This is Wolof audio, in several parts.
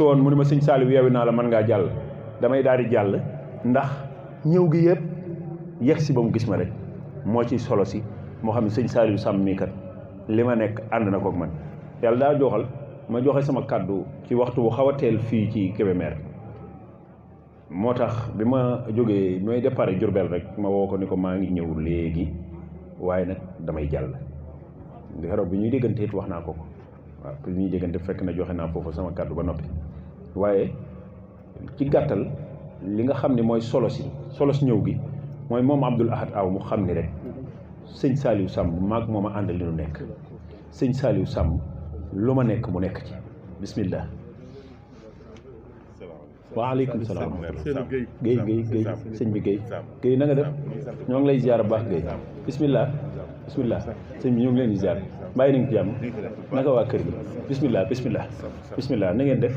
woon mu ne ma sëñ Saliou yeewi naa la mën ngaa jàll damay daal di jàll ndax ñëw gi yëpp yegg si ba mu gis ma rek moo ci solo si moo xam ne sëñ Saliou Samb mii kat li ma nekk ànd na kook man yàlla daa joxal ma joxe sama kàddu ci waxtu bu xaw a teel fii ci Kébémer moo tax bi ma jógee may départ Diourbel rek ma woo ko ni ko maa ngi ñëw léegi waaye nag damay jàll keroog bi ñuy déggante it wax naa ko waaw bi ñuy déggante fekk na joxe naa foofu sama kàddu ba noppi waaye ci gàttal li nga xam ne mooy solo si ñëw gi mooy moom Abdoul Ahad Aw mu xam ni rek sëñ Saliou Samb maag moom a ànd li nu nekk sëñ Saliou Samb lu ma nekk mu nekk ci bismillah. waaleykum salaam Guèye sëñ bi Guèye na nga def ñoo ngi lay ziar bu baax Guèye bismillah sëñ bi ñoo ngi leen di ziar bàyyi nañ ci jàmm naka waa kër gi bismillah na ngeen def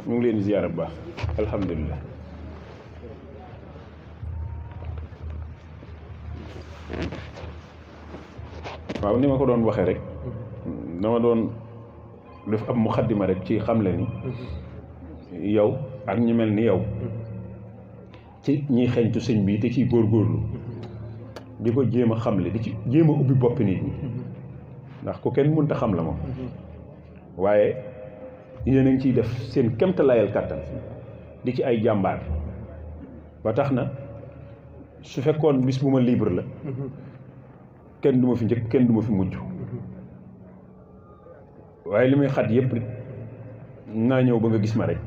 ñu ngi leen di ziar bu baax alhamdulilah. waaw ni ma ko doon waxee rek dama doon def ab muxaddima rek ci xamle ni yow ak ñu mel ni yow ci ñiy xeeñtu sëñ bi te ciy góorgóorlu di ko jéem a xamle di ci jéem a ubbi boppi nit ñi ndax ku kenn mënta xam la moom waaye yéen a ngi ciy def seen kemtalayal kàttan di ci ay jàmbaar ba tax na su fekkoon bis bu ma libre la kenn du ma fi njëkk kenn du ma fi mujj waaye li muy xat yëpp naa ñëw ba nga gis ma rek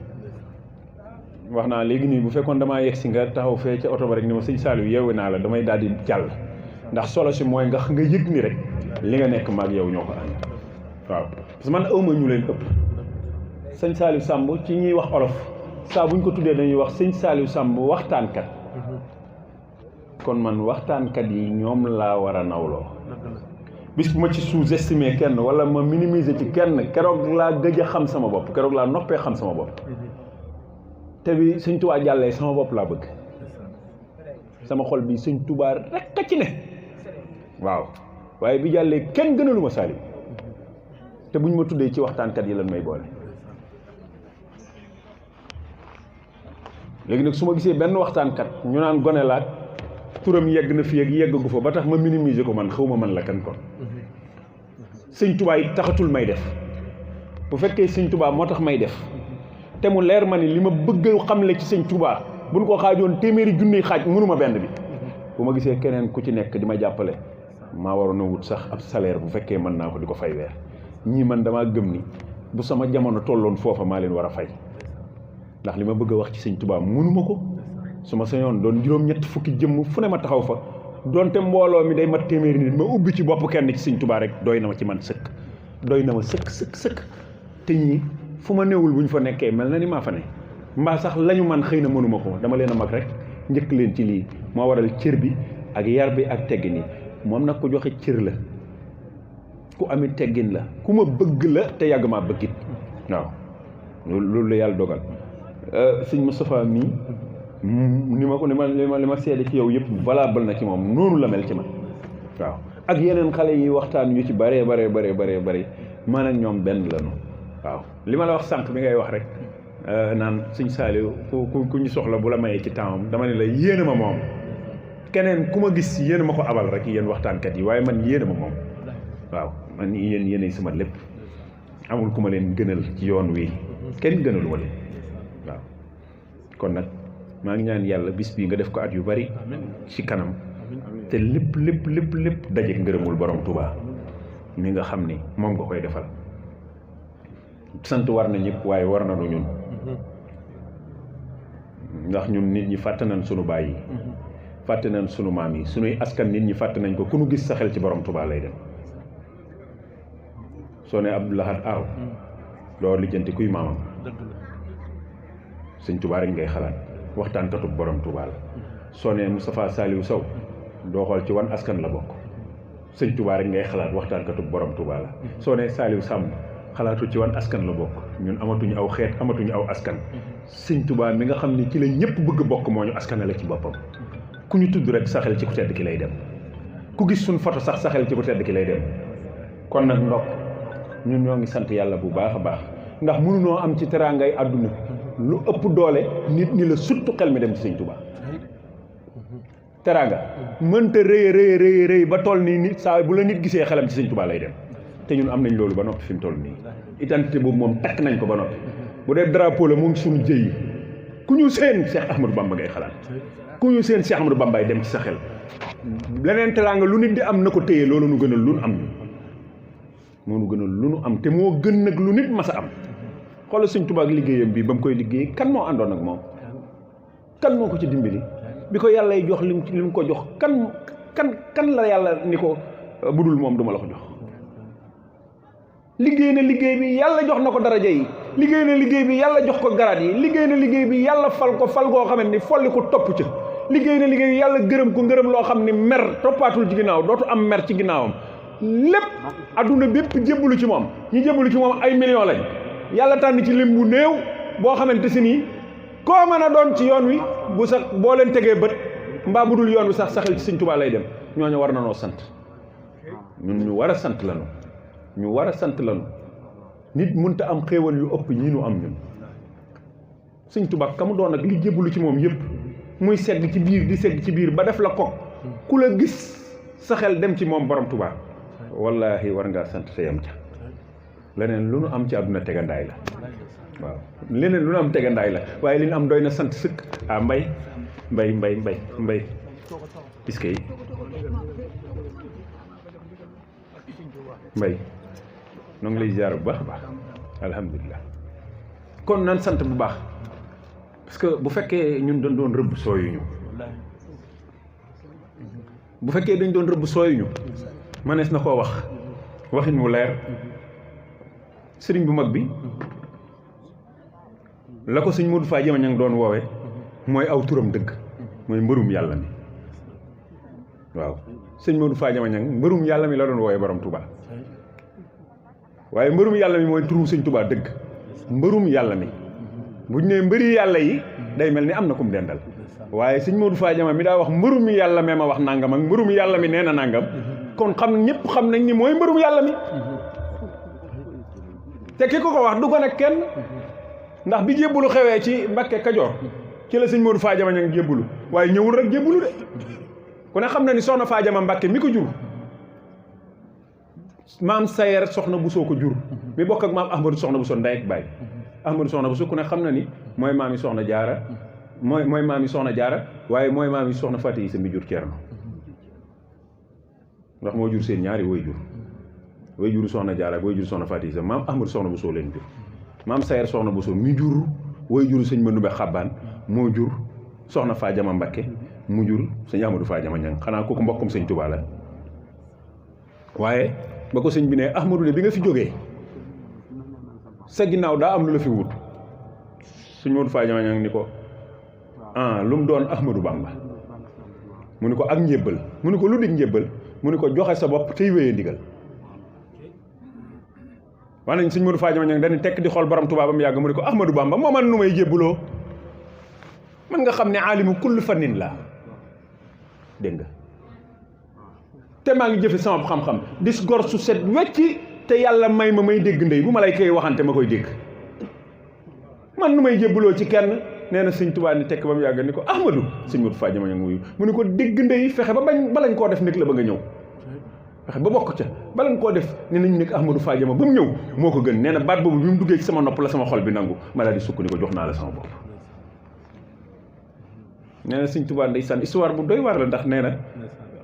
wax naa léegi nii bu fekkoon damaa yegg si nga taxaw fee ca oto ba rek ni ma sëñ Saliou yeewu naa la damay daal di jàll ndax solo si mooy nga yëg ni rek li nga nekk maag yow ñoo ko ànd waaw parce que man awma ñu leen ëpp sëñ Saliou Samb ci ñuy wax olof saa buñ ko tuddee dañuy wax sëñ Saliou Samb waxtaankat kon man waxtaankat yi ñoom laa war a nawloo bis bu ma ci sous-estimé kenn wala ma minimiser ci kenn keroog laa gëj a xam sama bopp keroog laa noppee xam sama bopp te bi sëñ Touba jàllee sama bopp laa bëgg sama xol bi sëñ Touba rekk a ci ne waaw waaye bi jàllee kenn gënalu ma Saliou te buñ ma tuddee ci waxtaankat yi lan may boole léegi nag su ma gisee benn waxtaankat ñu naan gone laat turam yegg na fi ak yeggagu fa ba tax ma minimiser ko man xawma man la kan kon sëñ Touba yi taxatul may def bu fekkee sëñ Touba moo tax may def te mu leer ma ni li ma bëgg xamle ci sëñ Touba buñ ko xaajoon téeméeri junniy xaaj mënuma benn bi bu ma gisee keneen ku ci nekk di ma jàppale maa waroon a wut sax ab salaire bu fekkee mën naa ko di ko fay weer ñii man damaa gëm ni bu sama jamono tolloon foofa maa leen war a fay ndax li ma bëgg a wax ci sëñ Touba mënuma ko su ma sañoon doon juróom-ñett fukki jëmm fu ne ma taxaw fa donte mbooloo mi day mat téeméeri nit ma ubbi ci bopp kenn ci sëñ Touba rek doy na ma ci man sëkk doy na ma sëkk te ñii fu ma néewul bu ñu fa nekkee mel na ni maa fa ne mbaa sax lañu man xëy na mënuma ko dama leen a mag rek njëkk leen ci lii moo waral cër bi ak yar bi ak teggin yi moom nag ko joxe cër la ku amit teggin la ku ma bëgg la te yàgg maa bëggit waaw loolu la yàlla dogal sëñ Moustapha mii ni ma ko li ma seede ci yow yëpp valable na ci moom noonu la mel ci man waaw ak yeneen xale yi waxtaan yu ci bare man ak ñoom benn la ñu waaw li ma la wax sànq bi ngay wax rek naan sëñ Saliou ku ñu soxla bu la mayee ci temps dama ne la yéene ma moom keneen ku ma gis yéene ma ko abal rek yéen waxtaankat yi waaye man yéene ma moom waaw man yéenay sama lépp amul ku ma leen gënal ci yoon wi kenn gënalu ma leen waaw kon nag maa ngi ñaan yàlla bis bii nga def ko at yu bari ci kanam te lépp dajeek ngërëmul borom Touba mi nga xam ni moom nga koy defal sant war na ñëpp waaye war na lu ñun ndax ñun nit ñi fàtte nañ sunu baay yi fàtte nañ sunu maam yi sunuy askan nit ñi fàtte nañ ko ku nu gis sa xel ci borom Touba lay dem soo ne Abdoul Ahad Aw doo lijjanti kuy maamam sëñ Touba rek ngay xalaat waxtaankatu borom Touba la soo ne Moustapha Saliou Sow doo xool ci wan askan la bokk sëñ Touba rek ngay xalaat waxtaankatu borom Touba la soo ne Saliou Samb xalaatu ci wan askan la bokk ñun amatuñu aw xeet amatuñu aw askan sëñ Touba mi nga xam ni ci la ñëpp bëgg bokk moo ñu askanale ci boppam ku ñu tudd rek saxel ci ku tedd ki lay dem ku gis suñ photo sax saxel ci ku tedd ki lay dem kon nag ndokk ñun ñoo ngi sant yàlla bu baax a baax ndax mënunoo am ci teraangay àdduna lu ëpp doole nit ñi la suttu xel mi dem ci sëñ Tuubaa teraanga mënta rëy ba toll nii nit saa bu la nit gisee xelam ci sëñ Tuubaa lay dem te ñun am nañ loolu ba noppi fi mu toll nii identité boobu moom takk nañ ko ba noppi bu dee drapeau la mu ngi suñu jëy ku ñu seen Cheikh Ahmadou Bamba ngay xalaat ku ñu seen Cheikh Ahmadou Bamba ay dem ci sa xel leneen teraanga lu nit di am na ko téye loolu nu gënal lu nu am moo nu gënal lu nu am te moo gën nag lu nit mas a am xoolal sëñ Tuubaa ak liggéeyam bi ba mu koy liggéey kan moo àndoon ak moom kan moo ko ci dimbali bi ko yàlla jox lim ko jox kan la yàlla ni ko budul moom duma la ko jox liggéey na liggéey bi yàlla jox na ko daraja yi liggéey na liggéey bi yàlla jox ko garaat yi liggéey na liggéey bi yàlla fal ko fal goo xamante ni folli ko topp ca liggéey na liggéey bi yàlla gërëm ko ngërëm loo xam ni mer toppaatul ci ginnaaw dootu am mer ci ginnaawam lépp adduna bépp jébbalu ci moom ñi jébbalu ci moom ay millions lañ yàlla tànn ci lim bu néew boo xamante si nii koo mën a doon ci yoon wi bu sax boo leen tegee bët mbaa bu dul yoon wi sax saxel ci sëñ Tuubaa lay dem ñooñu war na noo sant ñun ñu war a sant lañu ñu war a sant lañu nit mënta am xéewal yu ëpp yi nu am ñun sëñ Tuubaa ka mu doon ak li jébbalu ci moom yëpp muy segg ci biir di segg ci biir ba def la ko ku la gis sa xel dem ci moom borom Tuubaa wallaahi war ngaa sant te yam ca leneen lu nu am ci àdduna tegandaay la waaw leneen lu nu am tegandaay la waaye li nu am doy na sant sëkk ah mbay piske mbay noo ngi lay ziar bu baax a baax alhamdulilah kon nan sant bu baax parce que bu fekkee ñun dañ doon rëbb sooyuñu bu fekkee dañ doon rëbb sooyuñu mënees na koo wax waxin mu leer sëriñ bu mag bi la ko sëñ Modou Faa Jama ñang doon woowe mooy aw turam dëgg mooy mbërum yàlla mi waaw sëñ Modou Faa Jama ñang mbërum yàlla mi la doon woowe borom Touba waaye mbërum yàlla mi mooy turu sëñ Touba dëgg mbërum yàlla mi buñ nee mbëri yàlla yi day mel ni am na kum dendal waaye sëñ Modou Faa Jama mi daa wax mbërum yàlla mee ma wax nangam ak mbërum yàlla mi nee na nangam kon xam ñëpp xam nañ ni mooy mbërum yàlla mi te ki ko wax du ko nekk kenn ndax bi jébbalu xewee ci Mbàkke Kajoor ci la sëñ Modou Faa Jama ñang jébbalu waaye ñëwul rek jébbalu de ku ne xam na ni soxna Faa Jama Mbàkke mi ko jur maam Sayer soxna Bousso ko jur mi bokk ak maam Ahmadou soxna Bousso ndey ak baay Ahmadou soxna Bousso ku ne xam na ni mooy maam yi soxna Jaara mooy maam yi soxna Jaara waaye mooy maam yi soxna Faati Isa mi jur Ceerno ndax moo jur seen ñaari way juru soxna Jaara ak way juru soxna Faati Isa maam Ahmadou soxna Bousso leen jur maam Sayer soxna Bousso mi jur way juru sëñ Mandumbe Xabbaan moo jur soxna Faa Jama Mbakke mu jur sëñ Ahmadou Faa Jama ñang xanaa kooku mbokkum sëñ Tuubaa la waaye ba ko sëñ bi ne Ahmadou de bi nga fi jógee sa ginnaaw daa am lu la fi wut sëñ Modou Faa Jama ñang ni ko lu mu doon Ahmadou Bamba mu ni ko ak njébbal mu ni ko lu dig njébbal mu ni ko joxe sa bopp tey wéyee ndigal wax nañ sëñ Modou Faa Jama ñang dañu tekk di xool borom Tuubaa ba mu yàgg mu ni ko Ahmadou Bamba moo man nu may jébbuloo man nga xam ne aalimu kulli fannin la dégg nga te maa ngi jëfe sama xam-xam dis gor su set wecci te yàlla may ma may dégg ndey bu ma lay koy waxante ma koy dégg man nu may jébbuloo ci kenn nee na sëñ Tuubaa ni tekk ba mu yàgg ni ko Ahmadou sëñ Modou Faa Jama ñang wuyu mu ni ko dégg ndey fexe ba balañ koo def nekk la ba nga ñëw fexe ba bokk ca balañ koo def ne nañ nekk Ahmadou Faa Jama ba mu ñëw moo ko gën nee na baat boobu bi mu duggee ci sama nopp la sama xol bi nangu ma daal di sukk ni ko jox naa la sama bopp nee na sëñ Tuubaa ndeysaan histoire bu doy waar la ndax nee na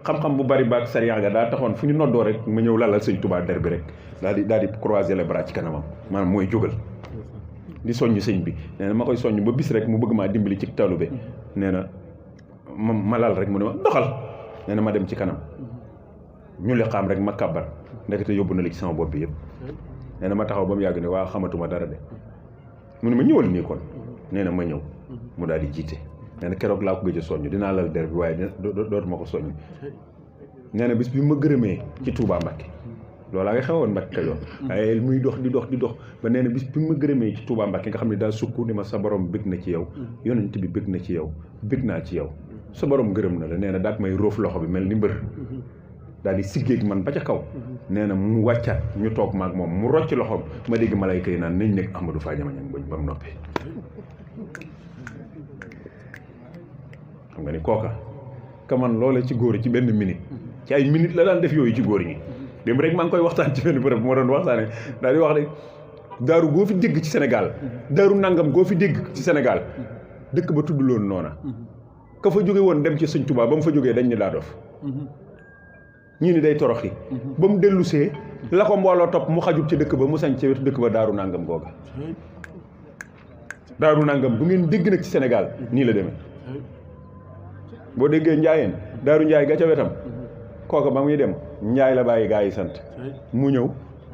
xam-xam bu bari baak sariya ga daa taxoon fu ñu noddoo rek ma ñëw lalal sëñ Tuubaa der bi rek daal di croiser les bras ci kanamam maanaam mooy jógal di soññ sëñ bi nee na ma koy soññ ba bis rek mu bëgg maa dimbali ci talube nee na ma lal rek mu ne ma doxal nee na ma dem ci kanam ñu li xam rek ma kàbbar ndekete yóbbu na li ci sama bopp bi yëpp nee na ma taxaw ba mu yàgg ne waa xamatuma dara de mu ne ma ñëwal nii kon nee na ma ñëw mu daal di jiite nee na keroog laa ko gëj a soññ dinaa lal der bi waaye dootuma ko soññ nee na bis bi ma gërëmee ci Touba Mbakke loolaa nga xewoon Mbakke Kajoor waaye muy dox di dox ba nee na bis bi ma gërëmee ci Touba Mbakke nga xam ne daa sukk ni ma sa borom bëgg na ci yow yonent bi bëgg na ci yow bëgg naa ci yow sa borom gërëm na la nee na daat may róof loxo bi mel ni mbër daal di siggeeg man ba ca kaw nee na mu wàccaat ñu toog maag moom mu rocc loxoom ma dégg malayka yi naan nañ nekk Ahmadou Fa Jama Ñang ba mu noppee xam nga ni kooka ka man loolee ci góor ci benn minute ci ay minute la daan def yooyu ci góor ñi dem rek maa ngi koy waxtaan ci benn bërëb moo doon waxtaane daal di wax rek daaru goo fi dégg ci Sénégal daaru nangam goo fi dégg ci Sénégal dëkk ba tudd loon noona ka fa jóge woon dem ci Sëñ Tuubaa ba mu fa jógee dañ ni daa dof ñii ni day toroxi ba mu dellusee la ko mbooloo topp mu xajut ci dëkk ba mu sañ ci wetu dëkk ba daaru nangam googa daaru nangam bu ngeen dégg nag ci Sénégal nii la demee boo déggee njaayeen daaru njaay ga ca wetam kooka ba muy dem njaay la bàyyi gaa yi sant mu ñëw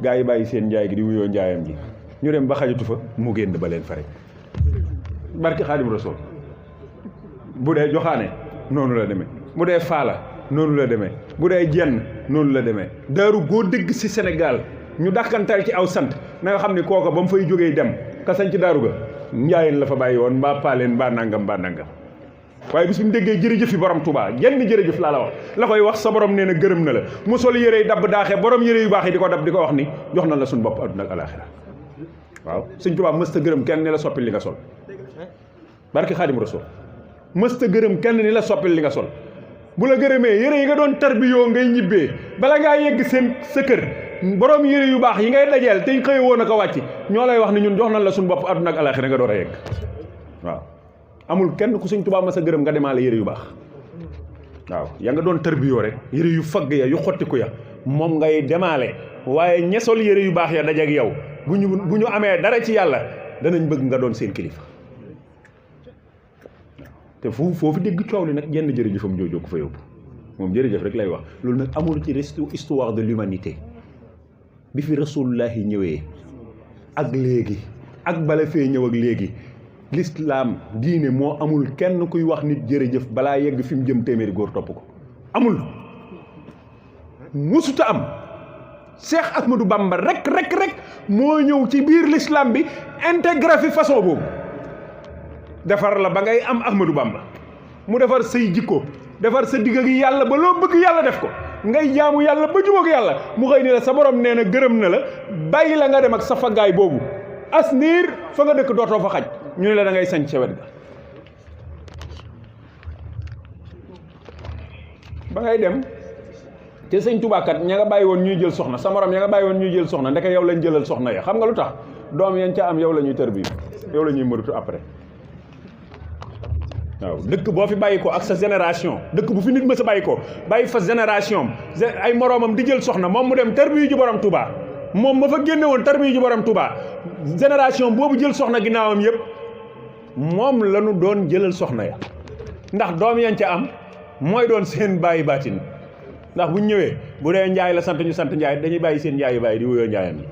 gaa yi bàyyi seen njaay gi di wuyoo njaayam gi ñu dem ba xajatu fa mu génn ba leen fa rek barki Xaadim Rasuul bu dee joxaane noonu la demee bu dee faala noonu la demee bu dee jenn noonu la demee daaru goo dégg ci Sénégal ñu dàkkantal ci aw sant na nga xam ni kooka ba mu fay jógee dem ka sañ ci daaru ga njaayeen la fa bàyyi woon mbaa paaleen mbaa nangam waaye bis bu ñu déggee jërëjëf yi borom Touba jenn jërëjëf laa la wax la koy wax sa borom nee na gërëm na la mu sol yére yi dabb daaxee borom yére yu baax yi di ko dab di ko wax ni jox na la suñu bopp adduna ak alaxira waaw Sëñ Touba mësta gërëm kenn ni la soppil li nga sol barki Xaadim Rasuul mësta gërëm kenn ni la soppil li nga sol bu la gërëmee yére yi nga doon tarbiyoo ngay ñibbee bala ngaa yegg seen sa kër borom yére yu baax yi ngay dajeel te ñu xëy woon a ko wàcc ñoo lay wax ni ñun jox nañ la suñu bopp adduna ak alaxira nga door a yegg waaw amul kenn ku Sëñ Tuubaa ma sa gërëm nga demaale yére yu baax waaw ya nga doon tarbiyoo rek yére yu fagg ya yu xottiku ya moom ngay demaale waaye ñesol yére yu baax ya dajeeg yow bu ñu amee dara ci yàlla danañ bëgg nga doon seen kilifa te foofu dégg coow li nag jenn jërëjëfam joojoo ko fa yóbbu moom jërëjëf rek lay wax loolu nag amul ci histoire de l'humanité bi fi rasulullahi ñëwee ak léegi ak bala fee ñëw ak léegi l'islam diine moo amul kenn kuy wax nit jërëjëf balaa yegg fi mu jëm téeméeri góor topp ko amul musuta am Cheikh Ahmadou Bamba rek moo ñëw ci biir l'islam bi intégré fi façon boobu defar la ba ngay am Ahmadou Bamba mu defar say jikko defar sa digg ak yàlla ba loo bëgg yàlla def ko ngay jaamu yàlla ba jubóog yàlla mu xëy ni la sa borom nee na gërëm na la bàyyi la nga dem ak sa faggaay boobu as niir fa nga dëkk dootoo fa xaj ñu ne la da ngay sañ ca wet ga ba ngay dem te Sëñ Tuubaa kat ña nga bàyyi woon ñuy jël soxna sa morom ña nga bàyyi woon ñuy jël soxna ndeke yow lañ jëlal soxna ya xam nga lu tax doom yañ ca am yow la ñuy tër bi yow la ñuy mërutu après waaw dëkk boo fi bàyyi ko ak sa génération dëkk bu fi nit ma sa bàyyi ko bàyyi fa génération ay moroomam di jël soxna moom mu dem tër bi ju borom Tuubaa moom ma fa génne woon tër bi ju borom Tuubaa génération boobu jël soxna ginnaawam yëpp moom la ñu doon jëlal soxna ya ndax doom yañ ca am mooy doon seen bàyyi baatin ndax bu ñu ñëwee bu dee njaay la sant ñu sant njaay dañuy bàyyi seen njaayu bàyyi di wuyoo njaayam yi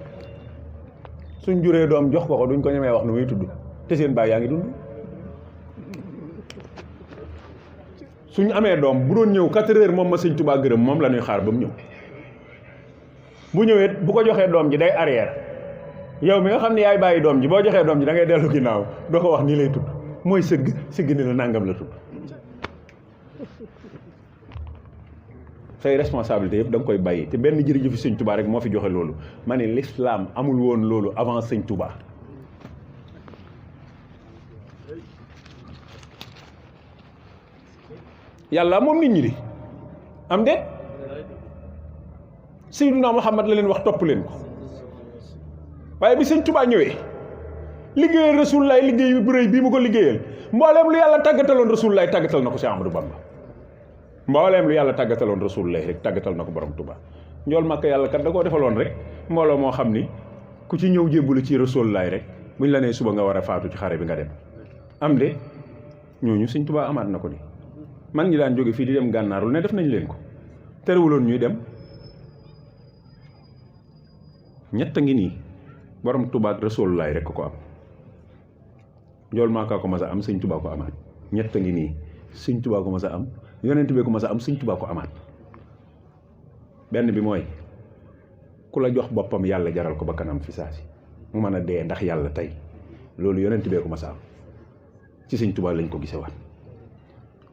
suñ juree doom jox ko duñ ko ñemee wax nu muy tudd te seen bàyyi yaa ngi dund suñ amee doom bu doon ñëw 4 heures moom ma Sëñ Tuubaa gërëm moom la ñuy xaar ba mu ñëw bu ñëwee bu ko joxee doom ji day arrière yow mi nga xam ne yaay bàyyi doom ji boo joxee doom ji da ngay dellu ginnaaw doo ko wax nii lay tudd mooy sëgg ni la nangam la tudd say responsabilité yëpp da nga koy bàyyi te benn jërëjëf Sëñ Tuubaa rek moo fi joxe loolu ma ne l'islam amul woon loolu avant Sëñ Tuubaa yàlla moom nit ñi di am de Seydina Muhammad la leen wax topp leen ko waaye bi Sëñ Tuubaa ñëwee liggéeyal Rasulullaay liggéey bu rëy bii mu ko liggéeyal mbooleem lu yàlla tàggataloon Rasulullaay tàggatal na ko Cheikh Ahmadou Bamba mbooleem lu yàlla tàggataloon Rasulullaay rek tàggatal na ko borom Tuubaa njool Màkka yàlla kat da koo defaloon rek mbooloo moo xam ni ku ci ñëw jébbalu ci Rasulullaay rek buñ la nee suba nga war a faatu ci xare bi nga dem am de ñooñu Sëñ Tuubaa amaat na ko ni man ñi daan jóge fii di dem gànnaaru ne def nañ leen ko terewuloon ñuy dem ñett a ngi nii borom Tuubaa ak Rasulullaay rek ko am njool Màkka ko mas a am Sëñ Tuubaa ko amaat ñett a ngi nii Sëñ Tuubaa ko mas a am yonent bi ko mas a am Sëñ Tuubaa ko amaat benn bi mooy ku la jox boppam yàlla jaral ko ba kanam fi saasi mu mën a dee ndax yàlla tey loolu yonent bee ko mas a am ci Sëñ Tuubaa lañ ko gisewaat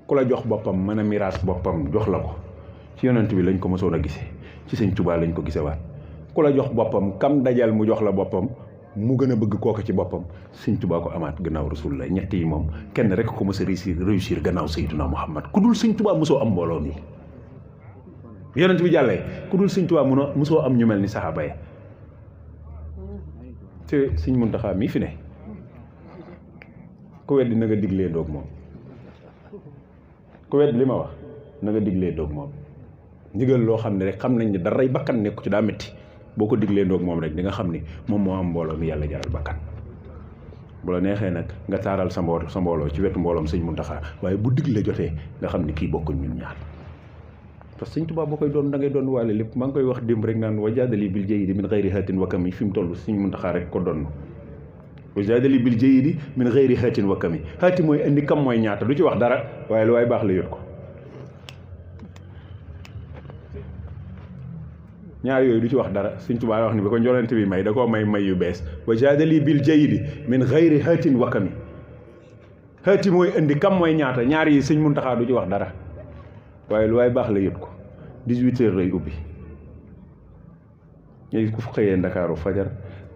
ku la jox boppam mën a miraas boppam jox la ko ci yonent bi lañ ko mësoon a gisee ci sëñ Tuubaa lañ ko gisee waat ku la jox boppam kam dajal mu jox la boppam mu gën a bëgg kooku ci boppam sëñ Tuubaa ko amaat gannaaw Rasulullah ñett yi moom kenn rek ko mës a réussir gannaaw Sayyiduna Muhammad ku dul sëñ Tuubaa mosoo am mbooloo mi yonent bi jàllee ku dul sëñ Tuubaa mosoo am ñu mel ni saxaaba ya te sëñ Muntaxaa mii fi ne ku weddi na nga diglee doog moom ku weddi li ma wax na nga diglee doog moom ndigal loo xam ne rek xam nañ ne daray bakkan nekku ci daa métti boo ko diglee doog moom rek di nga xam ni moom moo am mbooloo mi yàlla jaral bakkan bu la neexee nag nga taaral sa mbooloo ci wetu mbooloom sëñ Muntaxaa waaye bu digle jotee nga xam ni kii bokkuñ ñun ñaar parce que sëñ Tuubaa boo koy doon da ngay doon waale lépp maa ngi koy wax démb rek naan wa jaadali bil jayyidi min xayri haatin wakami fi mu toll sëñ Muntaxaa rek ko doon wa jaadali bil jayyidi min xayri haatin wakami haati mooy indi kam mooy ñaata du ci wax dara waaye lu waay baax la yot ko ñaar yooyu du ci wax dara sëñ Tuubaa wax ni ba ko njolante bi may da koo may yu bees wa jaadali bil jayyidi min xayri haatin wakami haati mooy indi kam mooy ñaata ñaar yi sëñ Muntaxaa du ci wax dara waaye lu waay baax la yët ko 18 heures lay ubbi ñuy ku xëyee Ndakaaru fajar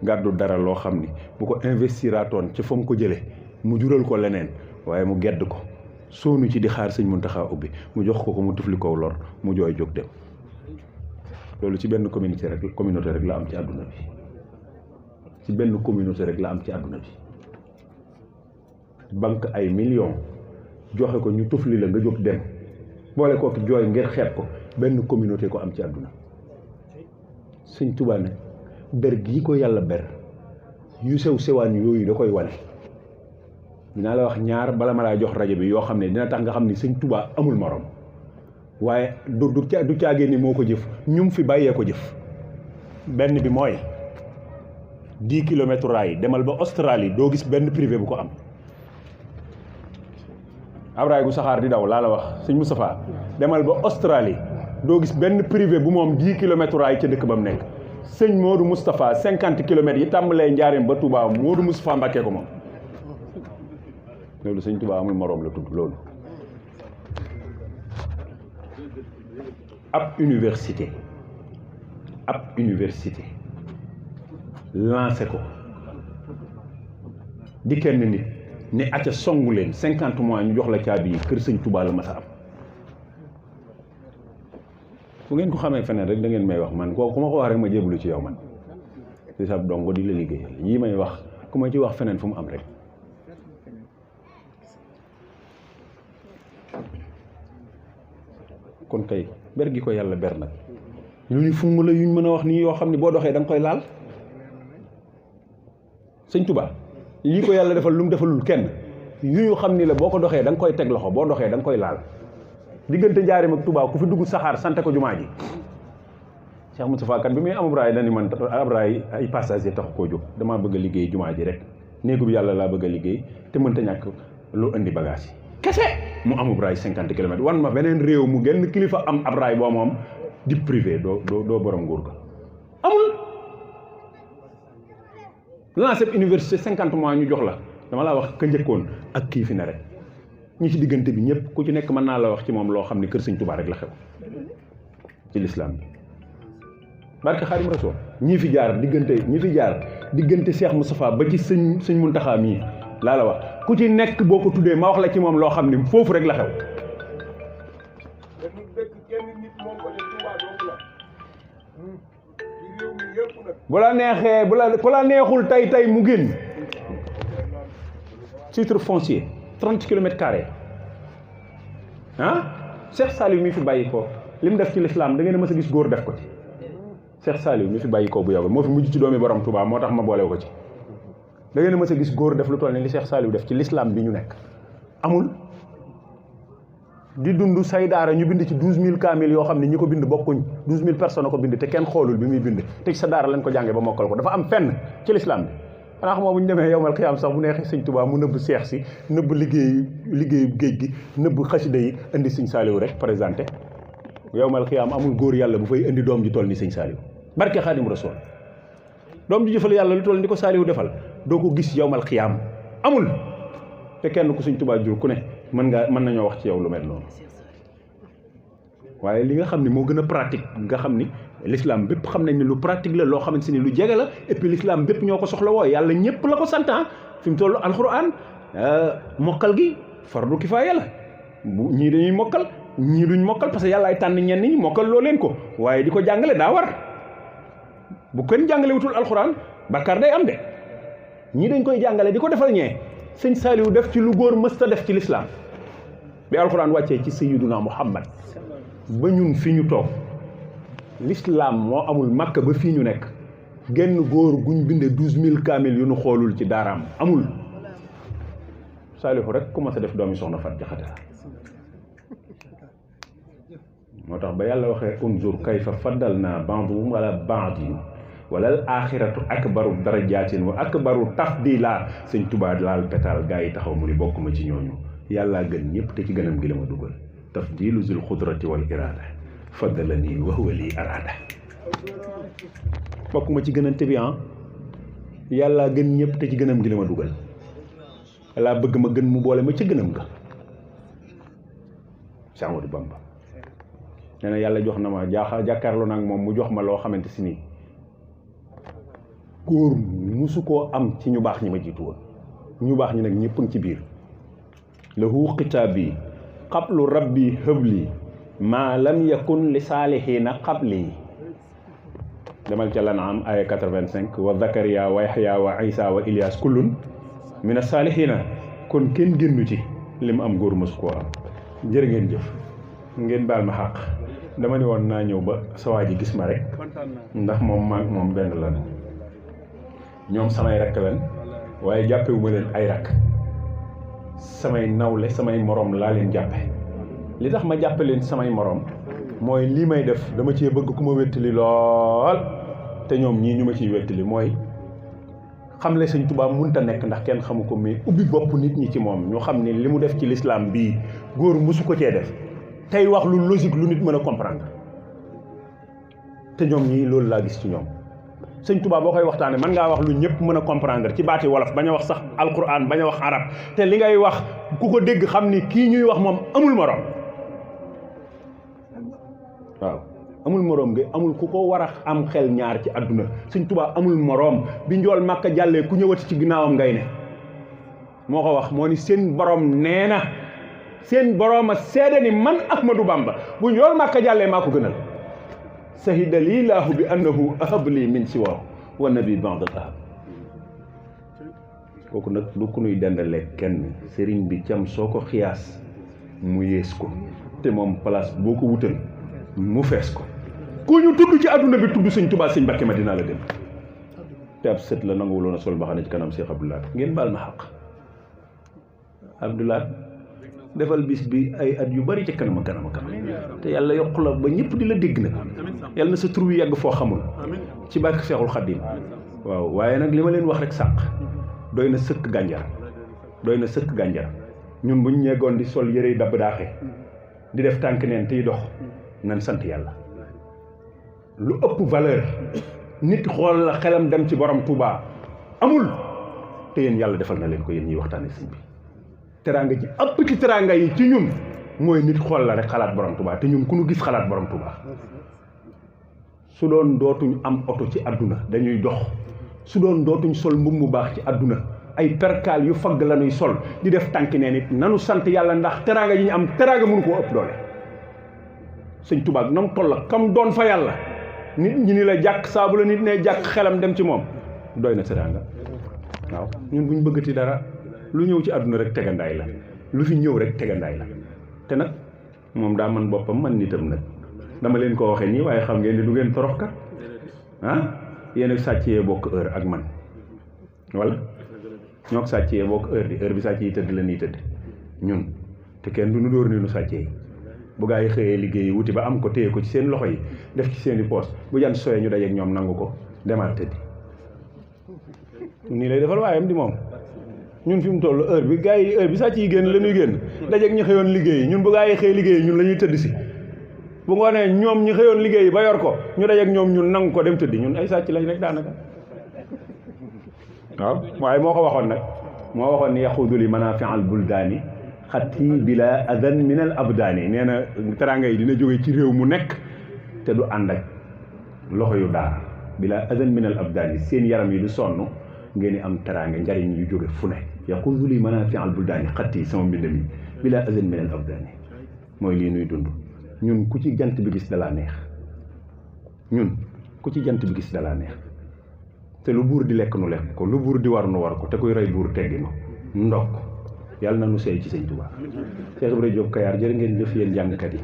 gàddu dara loo xam ni bu ko investiraatoon ci fa mu ko jëlee mu jural ko leneen waaye mu gedd ko soonu ci di xaar sëñ Muntaxaa ubbi mu jox ko mu tufli kow lor mu jooy jóg dem loolu ci benn communauté rek la am ci àdduna bi ci benn communauté rek la am ci àdduna bi banque ay millions joxe ko ñu tufli la nga jóg dem boole kooku jooy ngir xeet ko benn communauté ko am ci àdduna sëñ Tuubaa ne ber gii ko yàlla ber yu sew sewaan yooyu da koy wane dinaa la wax ñaar bala ma laa jox rajo bi yoo xam ne dina tax nga xam ni sëñ Tuubaa amul morom waaye du caagee ni moo ko jëf ñum fi bàyyee ko jëf benn bi mooy 10 kilomètres raay demal ba Australie doo gis benn privé bu ko am abraay gu saxaar di daw laa la wax sëñ Moustapha demal ba Australie doo gis benn privé bu moom 10 kilomètres raay ca dëkk ba mu nekk sëñ Modou Moustapha 50 kilomètres yi tàmbalee Njaareem ba Touba Modou Moustapha Mbacké ko moom loolu sëñ Touba amul moroom la tudd loolu ab université lancé ko di kenn nit ne acca songu leen 50 mois ñu jox la caabi yi kër sëñ Touba la ma sa am fu ngeen ko xamee feneen rek da ngeen may wax man kooku ku ma ko wax rek ma jébbalu ci yow man di sab dongo di la liggéeyal yii may wax ku ma ci wax feneen fu mu am rek kon kay ber gi ko yàlla ber nag lu ñu fung la yuñ mën a wax nii yoo xam ne boo doxee da nga koy laal sëñ Touba lii ko yàlla defal lu mu defalul kenn yu xam ni la boo ko doxee da nga koy teg loxo boo doxee da nga koy laal diggante Njaaréem ak Touba ku fi dugg saxaar sante ko jumaa ji Cheikh Moustapha kat bi muy am Abraay dañu man Abraay ay passager tax koo jóg damaa bëgg a liggéey jumaa ji rek néegu bi yàlla laa bëgg a liggéey te mënta ñàkk lu indi bagage yi kese mu am Abraay 50 kilomètres wan ma beneen réew mu genn kilifa am Abraay boo moom di privé doo borom nguur ga amul lancé université 50 mois ñu jox la dama laa wax ka njëkkoon ak kii fi ne rek ñi ci diggante bi ñëpp ku ci nekk mën naa la wax ci moom loo xam ne kër sëñ Touba rek la xew ci lislaam bi barke Xaadim Rasuul ñi fi jaar diggante Cheikh Moustapha ba ci sëñ Muntaxaa mii laa la wax ku ci nekk boo ko tuddee ma wax la ci moom loo xam ne foofu rek la xew bu la neexee ku la neexul tey mu génn titre foncier 30 kilomètres carrés Cheikh Saliou mi fi bàyyi ko li mu def ci lislaam da ngeen a mës a gis góor def ko ci Cheikh Saliou mi fi bàyyi ko bu yàggul moo fi mujj ci doomi borom Touba moo tax ma boolew ko ci da ngeen a mës a gis góor def lu toll ni li Cheikh Saliou def ci lislaam bi ñu nekk amul di dund say daara ñu bind ci 12000 kaamil yoo xam ne ñi ko bind bokkuñ 12000 personnes ko bind te kenn xoolul bi muy bind te ci sa daara lañ ko jàngee ba mokkal ko dafa am fenn ci lislaam bi xanaa xamoo bu ñu demee yowmal xiyaam sax bu neexee sëñ Touba mu nëbb seex si nëbb liggéeyu géej gi nëbb xasida yi indi sëñ Saliou rek présenté yowmal xiyaam amul góor yàlla bu fay indi doom ji toll ni sëñ Saliou barke Xaadim Rasuul doom ji jëfal yàlla lu toll ni ko Saliou defal doo ko gis yowmal xiyaam amul te kenn ku sëñ Touba jur ku ne mën nañoo wax ci yow lu mel noonu waaye li nga xam ne moo gën a pratique nga xam ni l'islam bépp xam nañ ne lu pratique la loo xamante ni lu jege la et puis l'islam bépp ñoo ko soxla woo yàlla ñëpp la ko santan fi mu toll alxuraan mokkal gi fardu kifaaya la bu ñii dañuy mokkal ñii duñ mokkal parce que yàlla ay tànn ñenn ñi mokkal loo leen ko waaye di ko jàngale daa war bu kenn jàngale wutul alxuraan bàkkaar day am de ñii dañ koy jàngale di ko defal ñee sëñ Saliou def ci lu góor mësta def ci l'islam bi alxuraan wàccee ci sayyiduna Muhammad ba ñun fi ñu toog l'islam moo amul Makka ba fii ñu nekk genn góor guñ binde 12000 kaamil yu nu xoolul ci daaraam amul Saliou rek commencé def doomi soxna Fat Jaxate moo tax ba yàlla waxee unzur kayfa faddalna ba'dahum ala ba'din wala al axiratu akbaru darajaatin wa akbaru tafdila sëñ Tuubaa laal pétal gaa yi taxaw mu ni bokk ma ci ñooñu yàllaa gën ñëpp te ci gënam gi la ma dugal tafdilu zul xudrati wal irada faddalani wa huwa li arada bokk ma ci gënante bi yàllaa gën ñëpp te ci gënam gi la ma dugal laa bëgg ma gën mu boole ma ca gënam ga Cheikh Ahmadou Bamba nee na yàlla jox na ma jàkkaarloo nag moom mu jox ma loo xamante si nii góor musu koo am ci ñu baax ñi ma jiitu woon ñu baax ñi nag ñëpp ngi ci biir lahu xitaabi qablu rabbi hëbli maa lam yakun li saalihiina qabli demal ca lan am aya 85 wa Zakariya wa Yaxya wa Isa wa Ilyas kullun mina saalihiina kon kenn génnu ci li mu am góor musu koo am jërë ngeen jëf ngeen baal ma xàq dama ne woon naa ñëw ba sa waa ji gis ma rek ndax moom maag moom benn lan ñoom samay rakk lan waaye jàppewu ma leen ay rakk samay nawle samay morom laa leen jàppe li tax ma jàppe leen samay morom mooy lii may def dama cee bëgg ku ma wéttali lool te ñoom ñii ñu ma ciy wéttali mooy xam le Sëñ Tuubaa munta nekk ndax kenn xamu ko mais ubbi bopp nit ñi ci moom ñu xam ne li mu def ci l'islam bii góor musu ko cee def tey wax lu logique lu nit mën a comprendre te ñoom ñii loolu laa gis ci ñoom Sëñ Tuubaa boo koy waxtaane mën ngaa wax lu ñëpp mën a comprendre ci baati wolof bañ a wax sax alquran bañ a wax arab te li ngay wax ku ko dégg xam ni kii ñuy wax moom amul morom waaw amul morom gi amul ku ko war a am xel ñaar ci àdduna Sëñ Tuubaa amul morom bi njool Màkka jàllee ku ñëwati ci ginnaawam ngay ne moo ko wax moo ni seen borom nee na seen borom a seede ni man Ahmadou Bamba bu njool Màkka jàllee maa ko gënal sahida lillaahu bi annahu ahab lii min siwaahu wa nabi ba'da ahab kooku nag du ku nuy dendale kenn sëriñ bi cam soo ko xiyaas mu yées ko te moom place boo ko wutal mu fees ko ku ñu tudd ci àdduna bi tudd Sëñ Tuubaa Sëñ Mbàkke Madina la gën te ab sët la nanguwuloon a sol mbaxane ci kanam Cheikh Abdoulaye ngeen baal ma xaq Abdoulaye defal bis bi ay at yu bari ci kanam kanam te yàlla yokk la ba ñëpp di la dégg nag yàlla na sa tur wi yàgg foo xamul ci barke Seexul Xaddim waaw waaye nag li ma leen wax rek sànq doy na sëkk gànjar doy na sëkk gànjar ñun buñ ñeegoon di sol yëre dabb daaxe di def tànk neen tey dox nan sant yàlla lu ëpp valeur nit xool la xelam dem ci borom Touba amul te yéen yàlla defal na leen ko yéen ñuy waxtaane sëñ bi teraanga ji ëpp ci teraanga yi ci ñun mooy nit xool la rek xalaat borom Touba te ñun ku ñu gis xalaat borom Touba su doon dootuñ am oto ci àdduna dañuy dox su doon dootuñ sol mbubb mu baax ci àdduna ay perkaal yu fagg la ñuy sol di def tànki neen it nanu sant yàlla ndax teraanga yi ñu am teraanga mënu koo ëpp doole Sëñ Touba nam toll la kam doon fa yàlla nit ñi ni la jàkk saabu la nit ne jàkk xelam dem ci moom doy na teraanga waaw ñun buñ bëggati dara lu ñëw ci àdduna rek tegandaay la lu fi ñëw rek tegandaay la te nag moom daa man boppam man nitam nag dama leen ko waxee nii waaye xam ngeen ni du ngeen torox kat yéen ak sàcc yee bokk heure ak man wala ñoo ko sàcc yee bokk heure bi sàcc yi tëdd la nii tëdd ñun te kenn du nu dóor ni nu sàccee yi bu gaa yi xëyee liggéey wuti ba am ko téye ko ci seen loxo yi def ci seen i poos bu jant sooyee ñu dajeeg ñoom nangu ko demaat tëddi nii lay defal waayam di moom ñun fi mu toll heure bi gaa yi heure bi sàcc yi génn la ñuy génn dajeeg ñi xëyoon liggéey ñun bu gaa yi xëy liggéey ñun la ñuy tëdd si bu ngoonee ñoom ñi xëyoon liggéey ba yor ko ñu dajeeg ñoom ñun nangu ko dem tëddi ñun ay sàcc lañ rek daanaka waaw waaye moo ko waxoon nag moo waxoon ni yaxudu li manaafi'al buldaani xatti bila adan min al abdaani nee na teraanga yi dina jóge ci réew mu nekk te du ànd ak loxo yu daar bila adan min al abdaani seen yaram yi du sonn ngeen di am teraanga njariñ yu jóge fu ne yaquudu li manaafi al buldaani xatti sama mbind mi bila adan min al abdaani mooy lii nuy dund ñun ku ci jant bi gis dalaa neex ñun ku ci jant bi gis dalaa neex te lu buur di lekk nu lekk ko lu buur di war nu war ko te kuy rey buur teggi no ndokk yàlla na nu sey ci sëñ Tuubaa Cheikh Ibrahima Diop Kayar jërë ngeen jëf yéen jàngkat yi